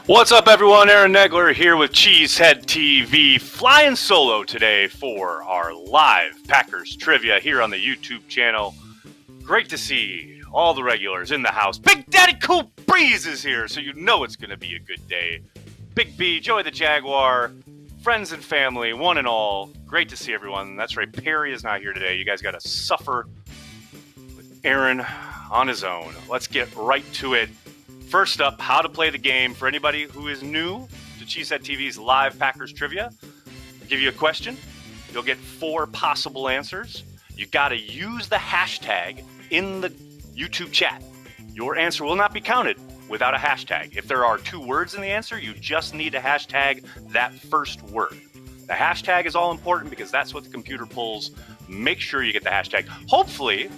What's up, everyone? Aaron Nagler here with CheeseheadTV, flying solo today for our live Packers trivia here on the YouTube channel. Great to see all the regulars in the house. Big Daddy Cool Breeze is here, so you know it's going to be a good day. Big B, Joey the Jaguar, friends and family, one and all. Great to see everyone. That's right, Perry is not here today. You guys got to suffer with Aaron on his own. Let's get right to it. First up, how to play the game. For anybody who is new to CheeseheadTV's live Packers trivia, I'll give you a question. You'll get 4 possible answers. You got to use the hashtag in the YouTube chat. Your answer will not be counted without a hashtag. If there are 2 words in the answer, you just need to hashtag that first word. The hashtag is all important because that's what the computer pulls. Make sure you get the hashtag. Hopefully,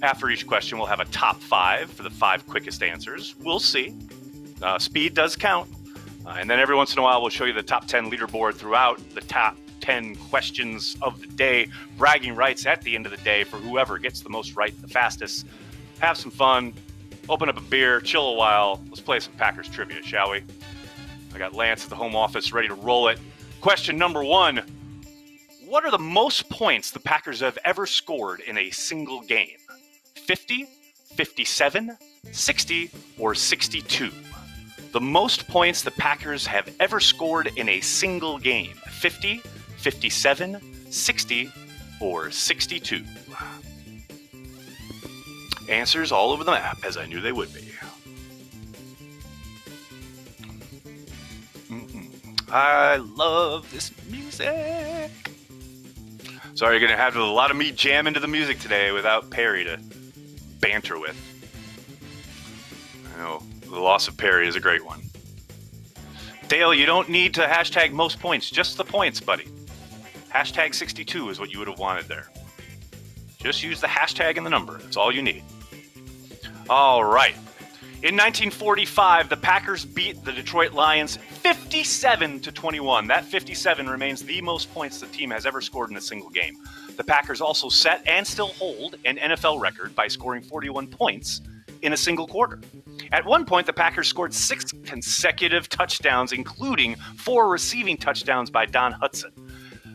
after each question, we'll have a top 5 for the 5 quickest answers. We'll see. Speed does count. And then every once in a while, we'll show you the top 10 leaderboard throughout the top 10 questions of the day. Bragging rights at the end of the day for whoever gets the most right the fastest. Have some fun. Open up a beer. Chill a while. Let's play some Packers trivia, shall we? I got Lance at the home office ready to roll it. Question number 1. What are the most points the Packers have ever scored in a single game? 50, 57, 60, or 62. The most points the Packers have ever scored in a single game. 50, 57, 60, or 62. Answers all over the map, as I knew they would be. I love this music. Sorry, you're going to have a lot of me jam into the music today without Perry to banter with. I know the loss of Perry is a great one. Dale, you don't need to hashtag most points, just the points, buddy. Hashtag 62 is what you would have wanted there. Just use the hashtag and the number. That's all you need. All right. In 1945, the Packers beat the Detroit Lions 57-21. That 57 remains the most points the team has ever scored in a single game. The Packers also set and still hold an NFL record by scoring 41 points in a single quarter. At one point, the Packers scored 6 consecutive touchdowns, including 4 receiving touchdowns by Don Hudson.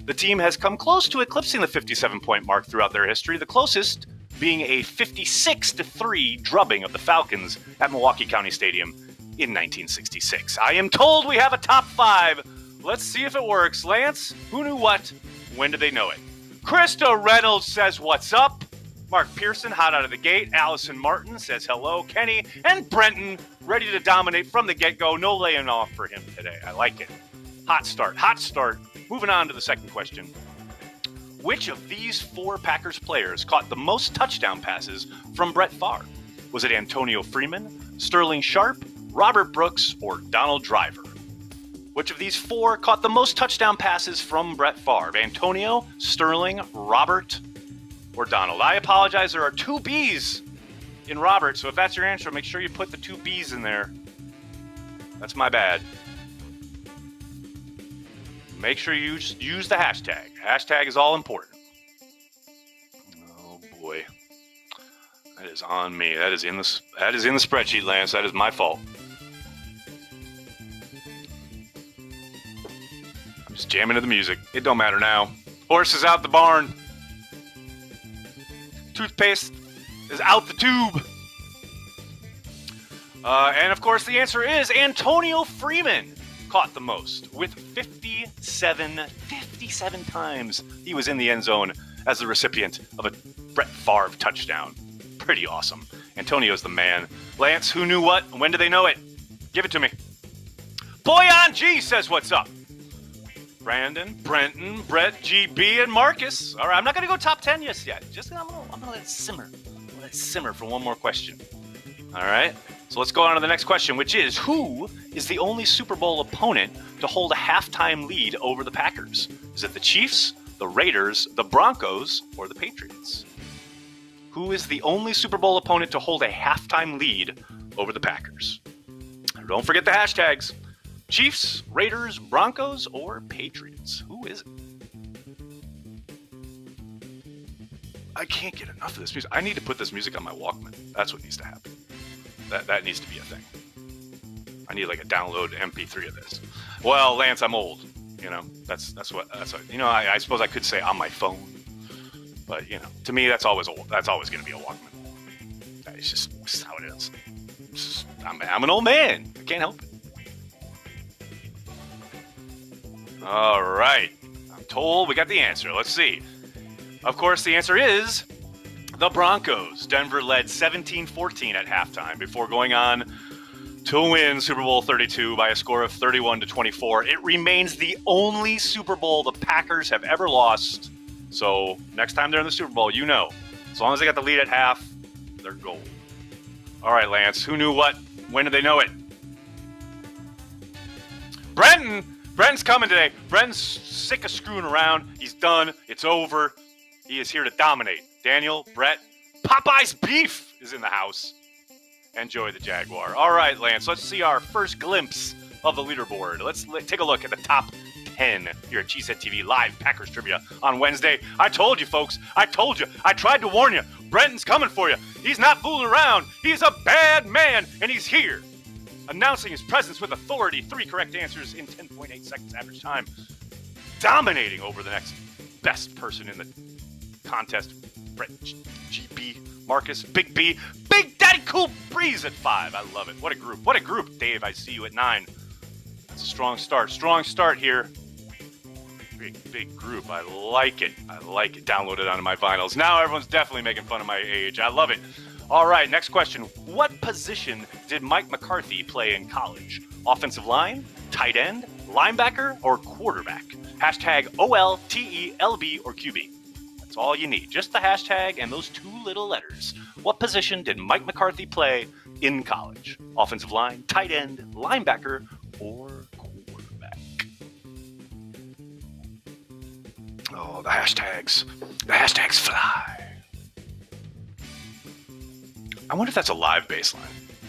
The team has come close to eclipsing the 57-point mark throughout their history, the closest being a 56-3 drubbing of the Falcons at Milwaukee County Stadium in 1966. I am told we have a top 5. Let's see if it works. Lance, who knew what? When did they know it? Krista Reynolds says, what's up? Mark Pearson, hot out of the gate. Allison Martin says hello. Kenny and Brenton, ready to dominate from the get-go. No laying off for him today. I like it. Hot start. Moving on to the second question. Which of these 4 Packers players caught the most touchdown passes from Brett Favre? Was it Antonio Freeman, Sterling Sharp, Robert Brooks, or Donald Driver? Which of these 4 caught the most touchdown passes from Brett Favre? Antonio, Sterling, Robert, or Donald? I apologize, there are 2 B's in Robert, so if that's your answer, make sure you put the 2 B's in there. That's my bad. Make sure you use the hashtag. Hashtag is all important. Oh boy. That is on me. That is in the spreadsheet, Lance. That is my fault. I'm just jamming to the music. It don't matter now. Horse is out the barn. Toothpaste is out the tube. And of course, the answer is Antonio Freeman caught the most with 57 times he was in the end zone as the recipient of a Brett Favre touchdown. Pretty awesome. Antonio's the man. Lance, who knew what? When did they know it? Give it to me. Boy on G says what's up. Brandon, Brenton, Brett, GB, and Marcus. All right, I'm not going to go top 10 just yet. I'm going to let it simmer. Let it simmer for one more question. All right, so let's go on to the next question, which is, who is the only Super Bowl opponent to hold a halftime lead over the Packers? Is it the Chiefs, the Raiders, the Broncos, or the Patriots? Who is the only Super Bowl opponent to hold a halftime lead over the Packers? Don't forget the hashtags. Chiefs, Raiders, Broncos, or Patriots? Who is it? I can't get enough of this music. I need to put this music on my Walkman. That's what needs to happen. That needs to be a thing. I need like a download MP3 of this. Well, Lance, I'm old. You know, that's what you know. I suppose I could say on my phone, but you know, to me, that's always going to be a Walkman. It's just how it is. I'm an old man. I can't help it. All right. I'm told we got the answer. Let's see. Of course, the answer is the Broncos. Denver led 17-14 at halftime before going on to win Super Bowl 32 by a score of 31-24. It remains the only Super Bowl the Packers have ever lost. So next time they're in the Super Bowl, you know, as long as they got the lead at half, they're gold. All right, Lance, who knew what? When did they know it? Brenton's coming today. Brenton's sick of screwing around. He's done. It's over. He is here to dominate. Daniel, Brett, Popeye's Beef is in the house. Enjoy the Jaguar. All right, Lance, let's see our first glimpse of the leaderboard. Let's take a look at the top 10 here at CheeseheadTV Live Packers Trivia on Wednesday. I told you, folks. I told you. I tried to warn you. Brenton's coming for you. He's not fooling around. He's a bad man, and he's here. Announcing his presence with authority. 3 correct answers in 10.8 seconds average time. Dominating over the next best person in the contest. Brett GB, Marcus, Big B, Big Daddy Cool Breeze at 5. I love it. What a group. What a group. Dave, I see you at 9. That's a strong start. Strong start here. Big group. I like it. I like it. Download it onto my vinyls. Now everyone's definitely making fun of my age. I love it. All right, next question. What position did Mike McCarthy play in college? Offensive line, tight end, linebacker, or quarterback? Hashtag OLTELB or QB. That's all you need. Just the hashtag and those 2 little letters. What position did Mike McCarthy play in college? Offensive line, tight end, linebacker, or quarterback? Oh, the hashtags. The hashtags fly. I wonder if that's a live bass line.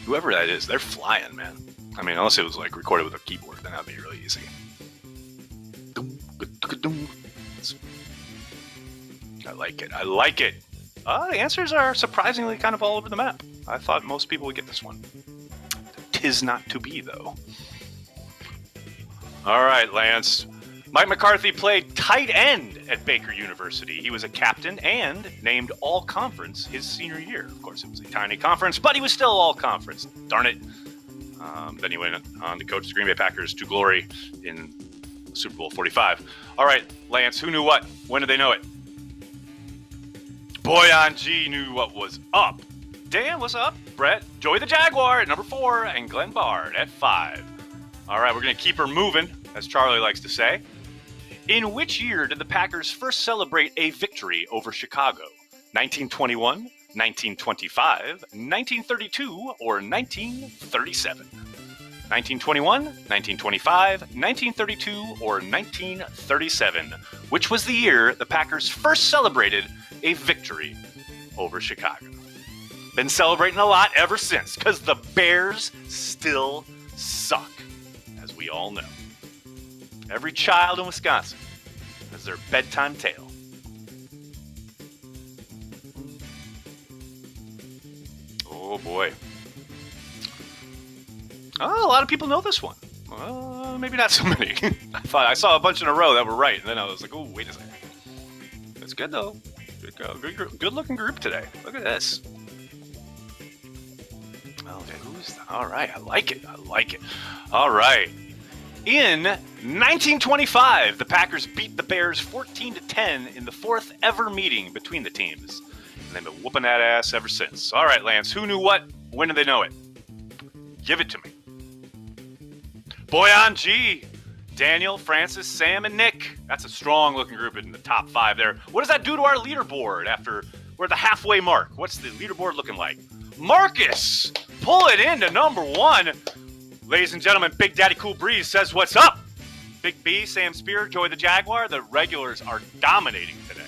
Whoever that is, they're flying, man. I mean, unless it was like recorded with a keyboard, then that'd be really easy. I like it. I like it. The answers are surprisingly kind of all over the map. I thought most people would get this one. 'Tis not to be, though. All right, Lance. Mike McCarthy played tight end at Baker University. He was a captain and named All-Conference his senior year. Of course, it was a tiny conference, but he was still All-Conference. Darn it. Then he went on to coach the Green Bay Packers to glory in Super Bowl 45. All right, Lance, who knew what? When did they know it? Boy on G knew what was up. Dan, what's up? Brett, Joey the Jaguar at number 4, and Glenn Bard at 5. All right, we're going to keep her moving, as Charlie likes to say. In which year did the Packers first celebrate a victory over Chicago? 1921, 1925, 1932, or 1937? 1921, 1925, 1932, or 1937? Which was the year the Packers first celebrated a victory over Chicago? Been celebrating a lot ever since, because the Bears still suck, as we all know. Every child in Wisconsin has their bedtime tale. Oh boy. Oh, a lot of people know this one. Maybe not so many. I saw a bunch in a row that were right, and then I was like, oh, wait a second. That's good, though. Good looking group today. Look at this. Okay, all right, I like it. All right. In 1925, the Packers beat the Bears 14-10 in the 4th ever meeting between the teams. And they've been whooping that ass ever since. All right, Lance, who knew what? When did they know it? Give it to me. Boy on G. Daniel, Francis, Sam, and Nick. That's a strong-looking group in the top 5 there. What does that do to our leaderboard after we're at the halfway mark? What's the leaderboard looking like? Marcus, pull it into number 1. Ladies and gentlemen, Big Daddy Cool Breeze says, what's up? Big B, Sam Spear, Joy the Jaguar. The regulars are dominating today.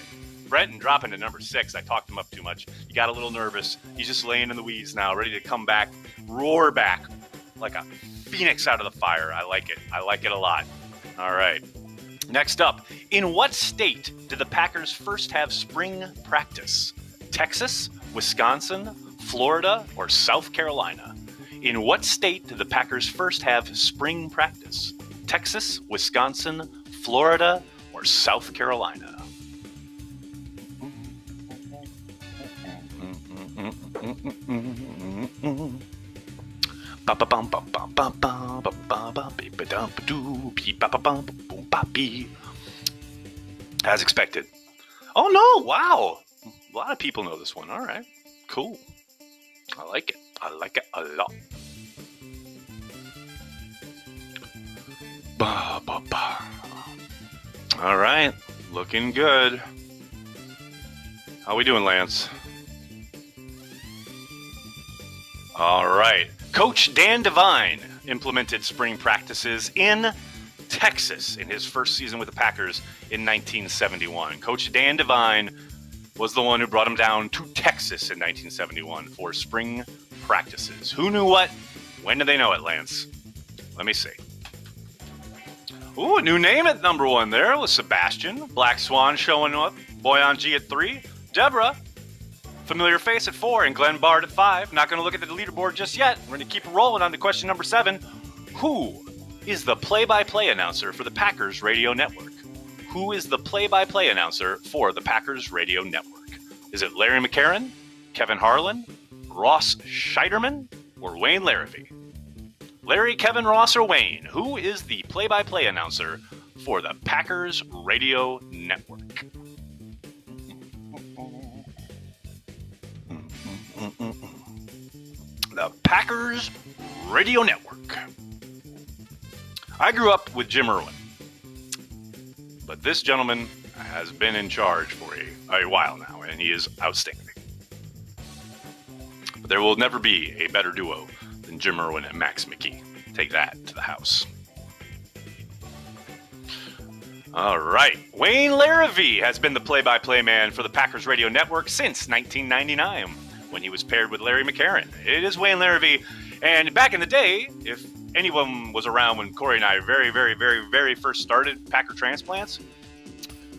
Brenton dropping to number 6. I talked him up too much. He got a little nervous. He's just laying in the weeds now, ready to come back, roar back like a phoenix out of the fire. I like it. I like it a lot. All right. Next up, in what state did the Packers first have spring practice? Texas, Wisconsin, Florida, or South Carolina? In what state did the Packers first have spring practice? Texas, Wisconsin, Florida, or South Carolina? As expected. Oh no, wow. A lot of people know this one. All right, cool. I like it. I like it a lot. All right, looking good. How we doing, Lance? All right. Coach Dan Devine implemented spring practices in Texas in his first season with the Packers in 1971. Coach Dan Devine was the one who brought him down to Texas in 1971 for spring practices. Who knew what? When did they know it, Lance? Let me see. Ooh, a new name at number one there was Sebastian. Black Swan showing up. Boy on G at 3. Deborah. Familiar face at 4 and Glenn Bard at 5. Not going to look at the leaderboard just yet. We're going to keep rolling on to question number 7. Who is the play-by-play announcer for the Packers Radio Network? Who is the play-by-play announcer for the Packers Radio Network? Is it Larry McCarron, Kevin Harlan, Ross Scheiderman, or Wayne Larrivee? Larry, Kevin, Ross, or Wayne? Who is the play-by-play announcer for the Packers Radio Network? The Packers Radio Network. I grew up with Jim Irwin, but this gentleman has been in charge for a while now, and he is outstanding. But there will never be a better duo than Jim Irwin and Max McKee. Take that to the house. All right. Wayne Larrivee has been the play-by-play man for the Packers Radio Network since 1999. When he was paired with Larry McCarron. It is Wayne Larrivee. And back in the day, if anyone was around when Corey and I very first started Packer Transplants,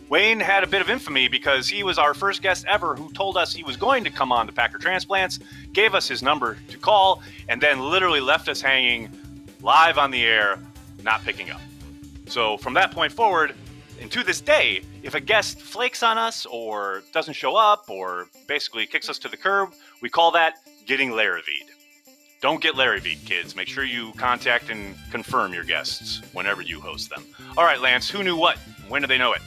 Wayne had a bit of infamy because he was our first guest ever who told us he was going to come on to Packer Transplants, gave us his number to call, and then literally left us hanging live on the air, not picking up. So from that point forward, and to this day, if a guest flakes on us or doesn't show up or basically kicks us to the curb, we call that getting Larriveed. Don't get Larriveed, kids. Make sure you contact and confirm your guests whenever you host them. All right, Lance, who knew what? When did they know it?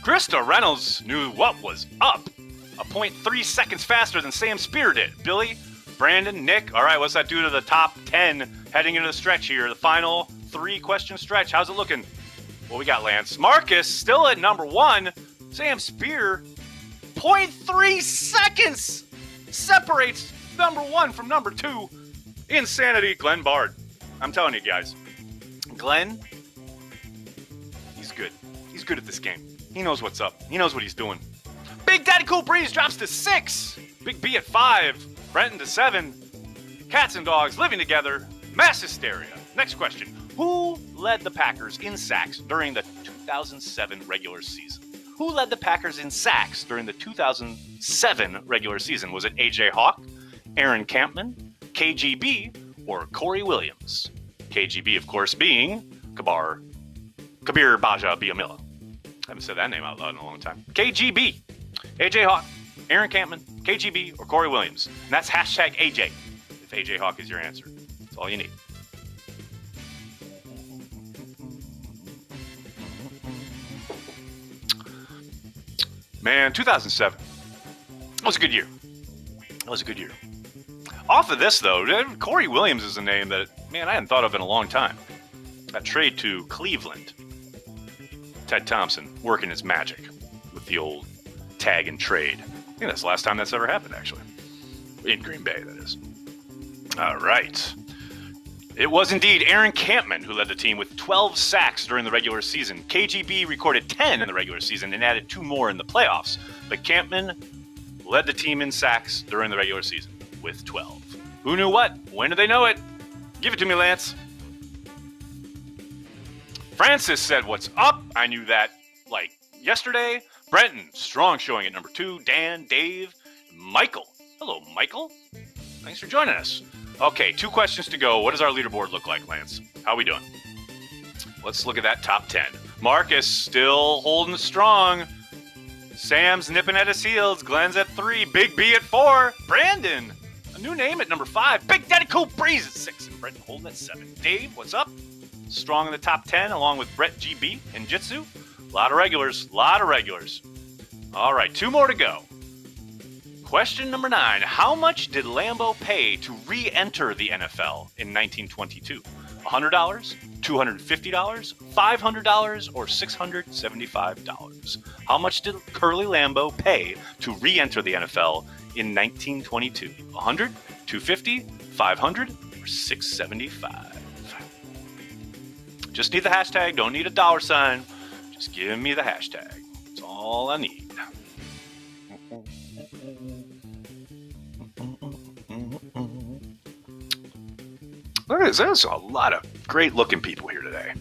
Krista Reynolds knew what was up. A 0.3 seconds faster than Sam Spear did. Billy, Brandon, Nick. All right, what's that do to the top 10 heading into the stretch here? The final 3-question stretch. How's it looking? What we got, Lance? Marcus still at number 1. Sam Spear, 0.3 seconds separates number 1 from number 2. Insanity, Glenn Bard. I'm telling you guys, Glenn, he's good. He's good at this game. He knows what's up. He knows what he's doing. Big Daddy Cool Breeze drops to 6. Big B at 5. Brenton to 7. Cats and dogs living together. Mass hysteria. Next question. Who led the Packers in sacks during the 2007 regular season? Who led the Packers in sacks during the 2007 regular season? Was it A.J. Hawk, Aaron Campman, KGB, or Corey Williams? KGB, of course, being Kabir Baja Biamila. I haven't said that name out loud in a long time. KGB, A.J. Hawk, Aaron Campman, KGB, or Corey Williams. And that's hashtag AJ, if A.J. Hawk is your answer. That's all you need. Man, 2007. That was a good year. That was a good year. Off of this, though, Corey Williams is a name that, man, I hadn't thought of in a long time. That trade to Cleveland. Ted Thompson working his magic with the old tag and trade. I think that's the last time that's ever happened, actually. In Green Bay, that is. All right. It was indeed Aaron Campman who led the team with 12 sacks during the regular season. KGB recorded 10 in the regular season and added 2 more in the playoffs. But Campman led the team in sacks during the regular season with 12. Who knew what? When did they know it? Give it to me, Lance. Francis said, what's up? I knew that like yesterday. Brenton, strong showing at number 2. Dan, Dave, Michael. Hello, Michael. Thanks for joining us. Okay, 2 questions to go. What does our leaderboard look like, Lance? How are we doing? Let's look at that top 10. Marcus still holding strong. Sam's nipping at his heels. Glenn's at 3. Big B at 4. Brandon, a new name at number 5. Big Daddy Cool Breeze at 6. And Brenton holding at 7. Dave, what's up? Strong in the top 10 along with Brett GB and Jitsu. A lot of regulars. All right, 2 more to go. Question number 9. How much did Lambeau pay to re-enter the NFL in 1922? $100, $250, $500, or $675? How much did Curly Lambeau pay to re-enter the NFL in 1922? $100, $250, $500, or $675? Just need the hashtag. Don't need a $sign. Just give me the hashtag. That's all I need. There's a lot of great-looking people here today.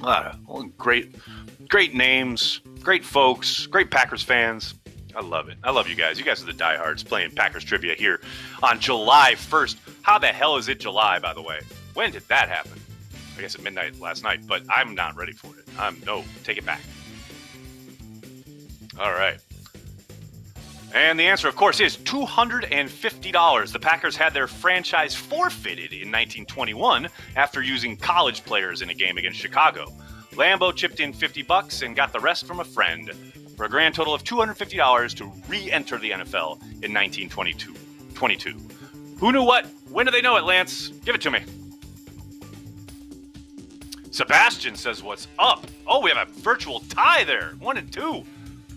A lot of great names, great folks, great Packers fans. I love it. I love you guys. You guys are the diehards playing Packers trivia here on July 1st. How the hell is it July, by the way? When did that happen? I guess at midnight last night, but I'm not ready for it. No, take it back. All right. And the answer, of course, is $250. The Packers had their franchise forfeited in 1921 after using college players in a game against Chicago. Lambeau chipped in $50 and got the rest from a friend for a grand total of $250 to re-enter the NFL in 1922. Who knew what? When do they know it, Lance? Give it to me. Sebastian says, what's up? Oh, we have a virtual tie there. 1 and 2.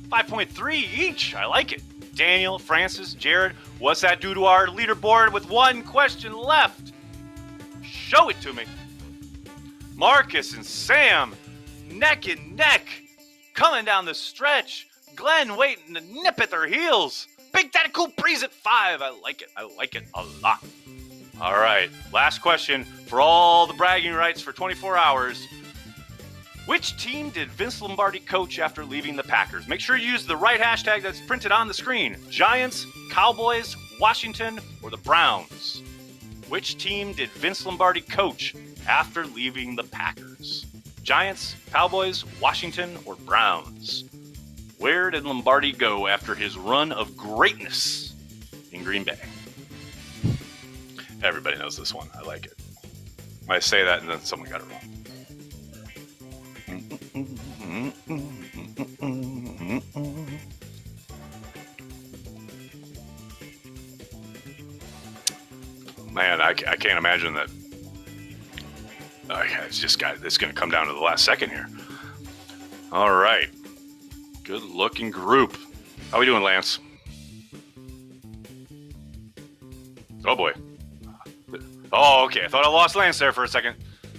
5.3 each. I like it. Daniel, Francis, Jared, what's that do to our leaderboard with 1 question left? Show it to me. Marcus and Sam, neck and neck, coming down the stretch. Glenn waiting to nip at their heels. Big Daddy Cool Breeze at 5. I like it a lot. All right, last question for all the bragging rights for 24 hours. Which team did Vince Lombardi coach after leaving the Packers? Make sure you use the right hashtag that's printed on the screen. Giants, Cowboys, Washington, or the Browns? Which team did Vince Lombardi coach after leaving the Packers? Giants, Cowboys, Washington, or Browns? Where did Lombardi go after his run of greatness in Green Bay? Everybody knows this one. I like it. I say that and then someone got it wrong. Man, I can't imagine that. It's going to come down to the last second here. All right. Good looking group. How we doing, Lance? Oh boy. Oh, okay. I thought I lost Lance there for a second.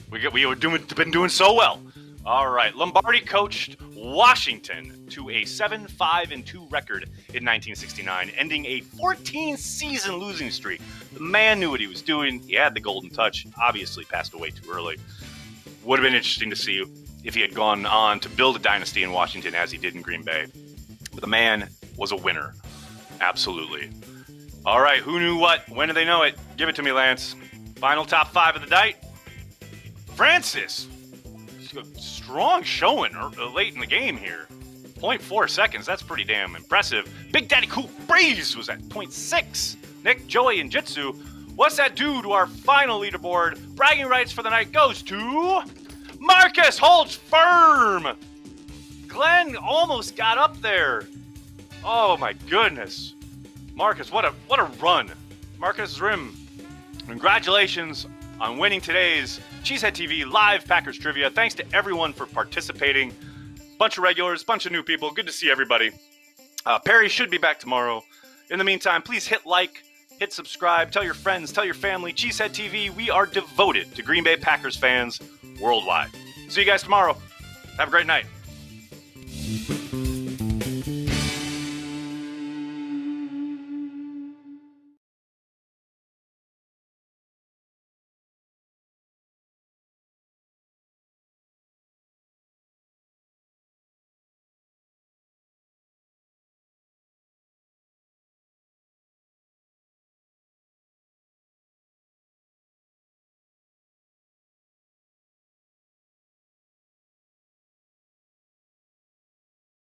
We were been doing so well. All right. Lombardi coached Washington to a 7-5-2 record in 1969, ending a 14-season losing streak. The man knew what he was doing. He had the golden touch. Obviously passed away too early. Would have been interesting to see if he had gone on to build a dynasty in Washington as he did in Green Bay. But the man was a winner. Absolutely. All right. Who knew what? When did they know it? Give it to me, Lance. Final top 5 of the night. Francis. Strong showing late in the game here. 0.4 seconds. That's pretty damn impressive. Big Daddy Cool Breeze was at 0.6. Nick, Joey, and Jitsu. What's that do to our final leaderboard? Bragging rights for the night goes to Marcus. Holds firm. Glenn almost got up there. Oh my goodness. Marcus, what a run. Marcus Rim. Congratulations on winning today's Cheesehead TV live Packers trivia. Thanks to everyone for participating. Bunch of regulars, bunch of new people. Good to see everybody. Perry should be back tomorrow. In the meantime, please hit like, hit subscribe, tell your friends, tell your family. Cheesehead TV, we are devoted to Green Bay Packers fans worldwide. See you guys tomorrow. Have a great night.